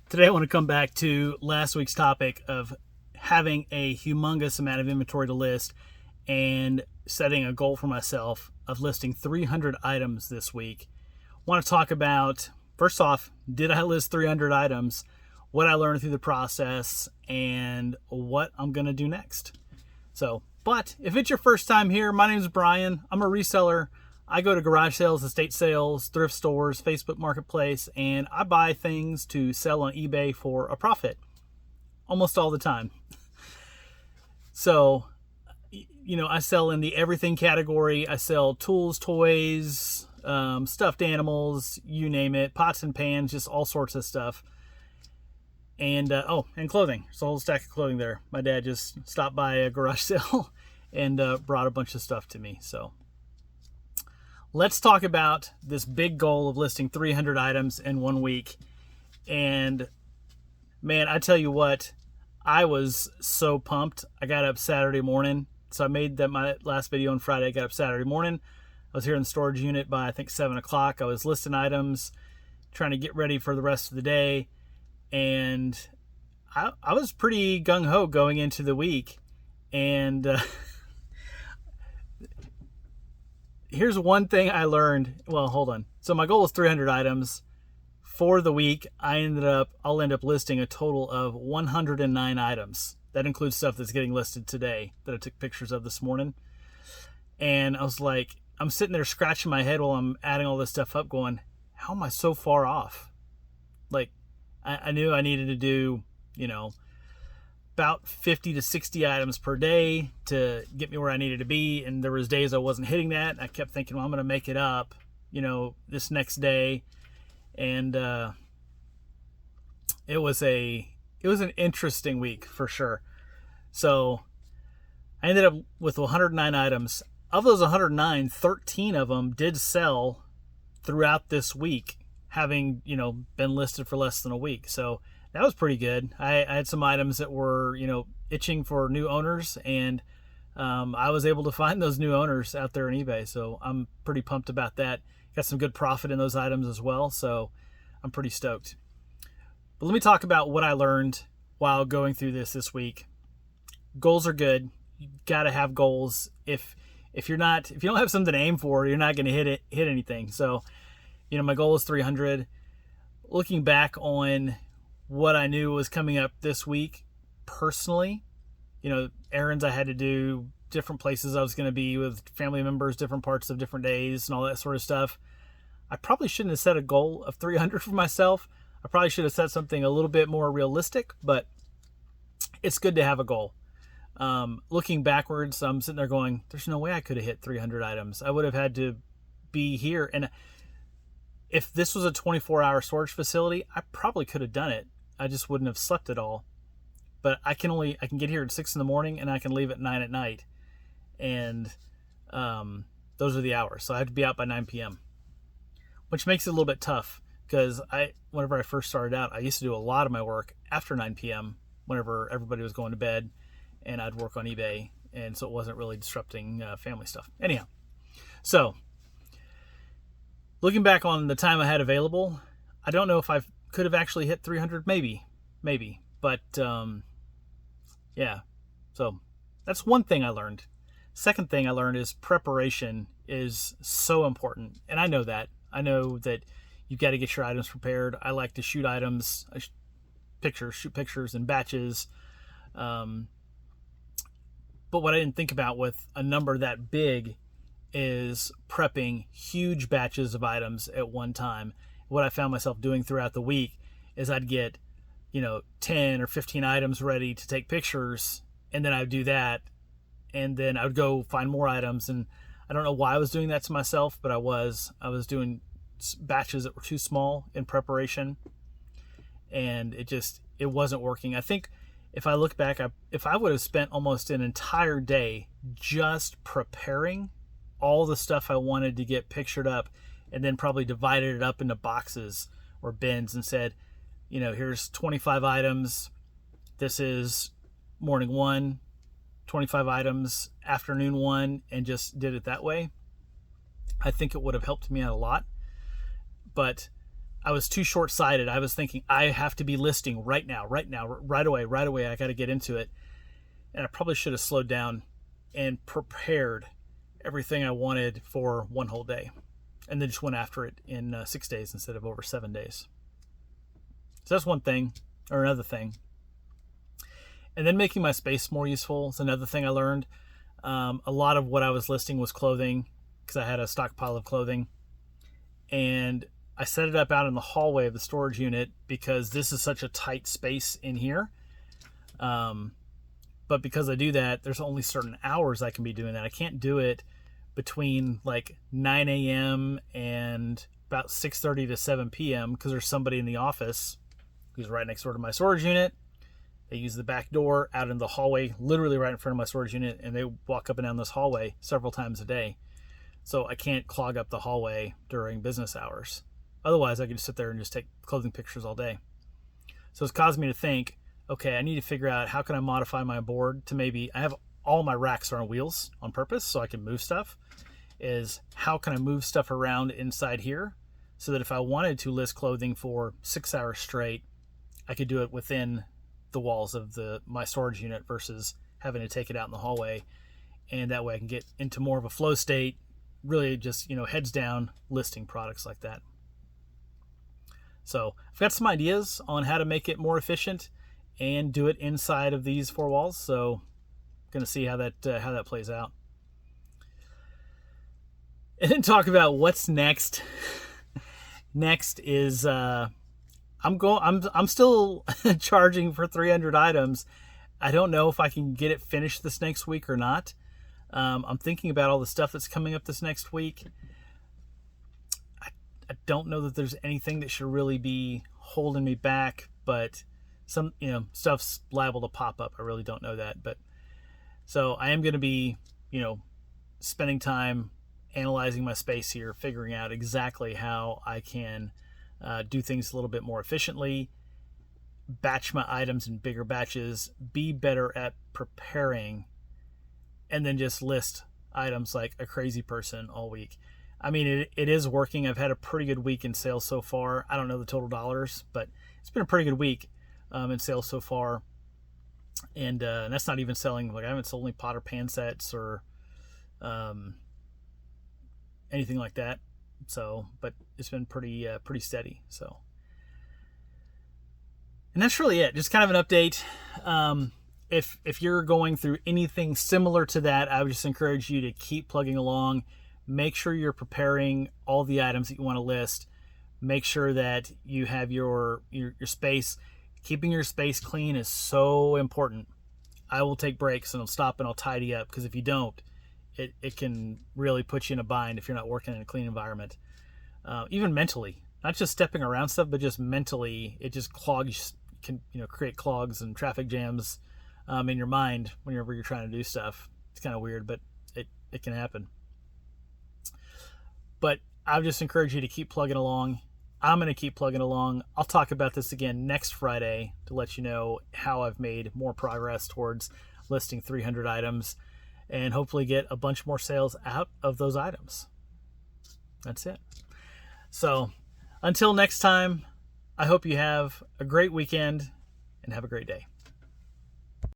Today I want to come back to last week's topic of having a humongous amount of inventory to list and setting a goal for myself of listing 300 items this week. I want to talk about, first off, did I list 300 items, what I learned through the process, and what I'm going to do next. But if it's your first time here, my name is Brian. I'm a reseller. I go to garage sales, estate sales, thrift stores, Facebook Marketplace, and I buy things to sell on eBay for a profit almost all the time. So, I sell in the everything category. I sell tools, toys, stuffed animals, you name it, pots and pans, just all sorts of stuff. And clothing. There's a whole stack of clothing there. My dad just stopped by a garage sale and brought a bunch of stuff to me. So let's talk about this big goal of listing 300 items in 1 week. And man, I tell you what, I was so pumped. I got up Saturday morning. So I made that my last video on Friday. I got up Saturday morning. I was here in the storage unit by I think 7 o'clock. I was listing items, trying to get ready for the rest of the day. And I was pretty gung-ho going into the week. And here's one thing I learned. Well, hold on. So my goal is 300 items. For the week, I'll end up listing a total of 109 items. That includes stuff that's getting listed today that I took pictures of this morning. And I was like, I'm sitting there scratching my head while I'm adding all this stuff up going, how am I so far off? Like, I knew I needed to do, about 50 to 60 items per day to get me where I needed to be. And there was days I wasn't hitting that. I kept thinking, well, I'm going to make it up, this next day. And it was an interesting week for sure. So I ended up with 109 items. Of those 109, 13 of them did sell throughout this week, having, been listed for less than a week. So that was pretty good. I had some items that were, itching for new owners, and I was able to find those new owners out there on eBay. So I'm pretty pumped about that. Got some good profit in those items as well. So I'm pretty stoked. But let me talk about what I learned while going through this week. Goals are good. You got to have goals. If you don't have something to aim for, you're not going to hit anything. So, my goal is 300. Looking back on what I knew was coming up this week, personally, errands I had to do, different places I was going to be with family members, different parts of different days and all that sort of stuff. I probably shouldn't have set a goal of 300 for myself. I probably should have set something a little bit more realistic, but it's good to have a goal. Looking backwards, I'm sitting there going, there's no way I could have hit 300 items. I would have had to be here. And if this was a 24-hour storage facility, I probably could have done it. I just wouldn't have slept at all. But I can get here at 6 in the morning and I can leave at 9 at night. And those are the hours. So I have to be out by 9 p.m., which makes it a little bit tough because whenever I first started out, I used to do a lot of my work after 9 p.m. whenever everybody was going to bed, and I'd work on eBay. And so it wasn't really disrupting family stuff. Anyhow, so looking back on the time I had available, I don't know if I could have actually hit 300, maybe. But, yeah. So that's one thing I learned. Second thing I learned is preparation is so important. And I know that. I know that you've got to get your items prepared. I like to shoot items, shoot pictures in batches. But what I didn't think about with a number that big is prepping huge batches of items at one time. What I found myself doing throughout the week is I'd get, 10 or 15 items ready to take pictures, and then I would do that, and then I would go find more items. And I don't know why I was doing that to myself, but I was doing batches that were too small in preparation, and it wasn't working. I think if I look back, if I would have spent almost an entire day just preparing all the stuff I wanted to get pictured up, and then probably divided it up into boxes or bins and said, here's 25 items. This is morning 1, 25 items, afternoon 1, and just did it that way. I think it would have helped me out a lot. But I was too short-sighted. I was thinking I have to be listing right now, right away. I got to get into it. And I probably should have slowed down and prepared everything I wanted for one whole day, and then just went after it in 6 days instead of over 7 days. So that's one thing, or another thing. And then making my space more useful is another thing I learned. A lot of what I was listing was clothing, because I had a stockpile of clothing. And I set it up out in the hallway of the storage unit because this is such a tight space in here. But because I do that, there's only certain hours I can be doing that. I can't do it between like 9 a.m. and about 6:30 to 7 p.m. because there's somebody in the office who's right next door to my storage unit. They use the back door out in the hallway, literally right in front of my storage unit, and they walk up and down this hallway several times a day. So I can't clog up the hallway during business hours. Otherwise, I could just sit there and just take clothing pictures all day. So it's caused me to think, okay, I need to figure out how can I modify my board to maybe, I have all my racks are on wheels on purpose so I can move stuff, is how can I move stuff around inside here so that if I wanted to list clothing for 6 hours straight, I could do it within the walls of my storage unit versus having to take it out in the hallway. And that way I can get into more of a flow state, really just, heads down listing products like that. So I've got some ideas on how to make it more efficient and do it inside of these 4 walls. So I'm going to see how that plays out. And then talk about what's next. Next is I'm still charging for 300 items. I don't know if I can get it finished this next week or not. I'm thinking about all the stuff that's coming up this next week. I don't know that there's anything that should really be holding me back, but some, stuff's liable to pop up. I really don't know that. But so I am going to be, spending time analyzing my space here, figuring out exactly how I can do things a little bit more efficiently, batch my items in bigger batches, be better at preparing, and then just list items like a crazy person all week. I mean, it is working. I've had a pretty good week in sales so far. I don't know the total dollars, but it's been a pretty good week in sales so far. And that's not even selling, like I haven't sold any pot or pan sets or anything like that. So, but it's been pretty steady. So, and that's really it. Just kind of an update. If you're going through anything similar to that, I would just encourage you to keep plugging along. Make sure you're preparing all the items that you want to list. Make sure that you have your space. Keeping your space clean is so important. I will take breaks and I'll stop and I'll tidy up, because if you don't, it can really put you in a bind if you're not working in a clean environment. Even mentally, not just stepping around stuff, but just mentally, it just clogs, can create clogs and traffic jams in your mind whenever you're trying to do stuff. It's kind of weird, but it can happen. But I would just encourage you to keep plugging along. I'm going to keep plugging along. I'll talk about this again next Friday to let you know how I've made more progress towards listing 300 items and hopefully get a bunch more sales out of those items. That's it. So until next time, I hope you have a great weekend and have a great day.